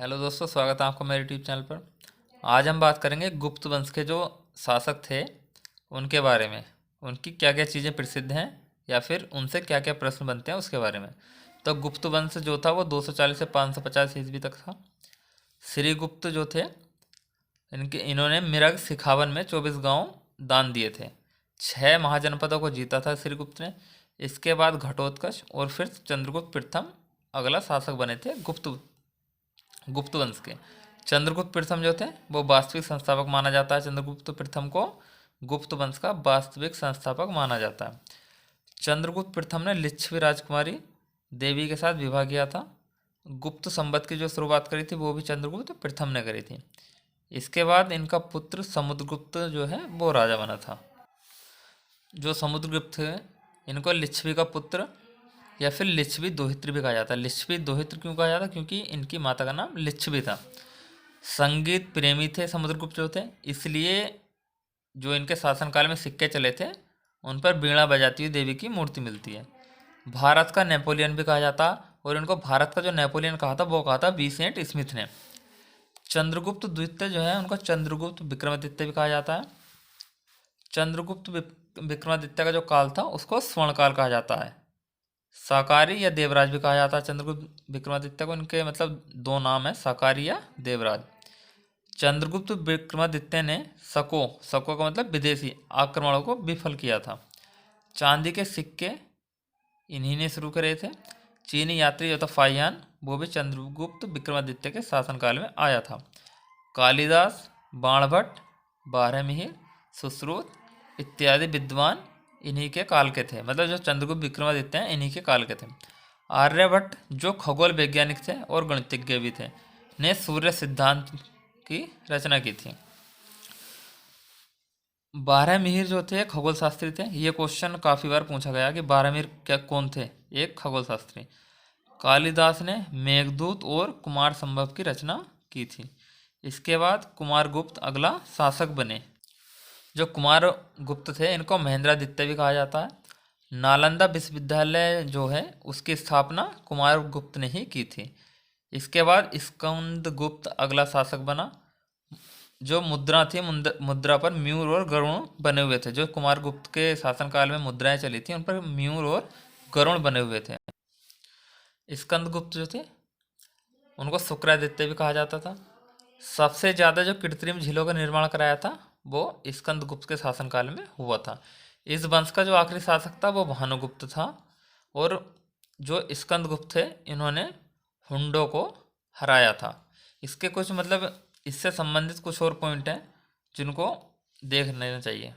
Hello दोस्तों, स्वागत है आपका मेरे यूट्यूब चैनल पर। आज हम बात करेंगे गुप्त वंश के जो शासक थे उनके बारे में। उनकी क्या क्या चीज़ें प्रसिद्ध हैं या फिर उनसे क्या क्या प्रश्न बनते हैं उसके बारे में। तो गुप्त वंश जो था वो 240 से 550 ईस्वी तक था। श्रीगुप्त जो थे इन्होंने मिरग सिखावन में 24 गांव दान दिए थे। 6 महाजनपदों को जीता था श्रीगुप्त ने। इसके बाद घटोत्कच और फिर चंद्रगुप्त प्रथम अगला शासक बने थे गुप्त वंश के। चंद्रगुप्त प्रथम जो थे वो वास्तविक संस्थापक माना जाता है। चंद्रगुप्त प्रथम को गुप्त वंश का वास्तविक संस्थापक माना जाता है। चंद्रगुप्त प्रथम ने लिच्छवी राजकुमारी देवी के साथ विवाह किया था। गुप्त संवत की जो शुरुआत करी थी वो भी चंद्रगुप्त प्रथम ने करी थी। इसके बाद इनका पुत्र समुद्रगुप्त जो है वो राजा बना था। जो समुद्रगुप्त थे इनको लिच्छवी का पुत्र या फिर लिच्छवी दोहित्र भी कहा जाता है। लिच्छवी दोहित्र क्यों कहा जाता है? क्योंकि इनकी माता का नाम लिच्छवी था। संगीत प्रेमी थे समुद्रगुप्त जो थे, इसलिए जो इनके शासनकाल में सिक्के चले थे उन पर वीणा बजाती हुई देवी की मूर्ति मिलती है। भारत का नेपोलियन भी कहा जाता, और इनको भारत का जो नेपोलियन कहा था वो कहा था विसेंट स्मिथ ने। चंद्रगुप्त द्वितीय जो है उनको चंद्रगुप्त विक्रमादित्य भी कहा जाता है। चंद्रगुप्त विक्रमादित्य का जो काल था उसको स्वर्णकाल कहा जाता है। साकारी या देवराज भी कहा जाता है चंद्रगुप्त विक्रमादित्य को। इनके मतलब दो नाम है, साकारी या देवराज। चंद्रगुप्त विक्रमादित्य ने सको का मतलब विदेशी आक्रमणों को विफल किया था। चांदी के सिक्के इन्हीं ने शुरू करे थे। चीनी यात्री जो था फाहियान वो भी चंद्रगुप्त विक्रमादित्य के शासनकाल में आया था। कालिदास, बाणभट्ट, बारहमिहिर, सुश्रुत इत्यादि विद्वान इन्हीं के काल के थे। मतलब जो चंद्रगुप्त विक्रमादित्य हैं इन्हीं के काल के थे। आर्यभट्ट जो खगोल वैज्ञानिक थे और गणितज्ञ भी थे, ने सूर्य सिद्धांत की रचना की थी। बारहमिहिर जो थे खगोल शास्त्री थे। ये क्वेश्चन काफ़ी बार पूछा गया कि बारहमिहिर क्या कौन थे? एक खगोल शास्त्री। कालिदास ने मेघदूत और कुमार संभव की रचना की थी। इसके बाद कुमारगुप्त अगला शासक बने। जो कुमार गुप्त थे इनको महेंद्रादित्य भी कहा जाता है। नालंदा विश्वविद्यालय जो है उसकी स्थापना कुमार गुप्त ने ही की थी। इसके बाद स्कंदगुप्त अगला शासक बना। जो मुद्रा थी मुद्रा पर म्यूर और गरुण बने हुए थे। जो कुमार गुप्त के शासनकाल में मुद्राएं चली थी उन पर म्यूर और गरुण बने हुए थे। स्कंदगुप्त जो थे उनको शुक्रादित्य भी कहा जाता था। सबसे ज़्यादा जो कृत्रिम झीलों का निर्माण कराया था वो स्कंदगुप्त के शासनकाल में हुआ था। इस वंश का जो आखिरी शासक था वो भानुगुप्त था। और जो स्कंदगुप्त थे इन्होंने हुंडों को हराया था। इसके कुछ मतलब इससे संबंधित कुछ और पॉइंट हैं जिनको देख लेना चाहिए।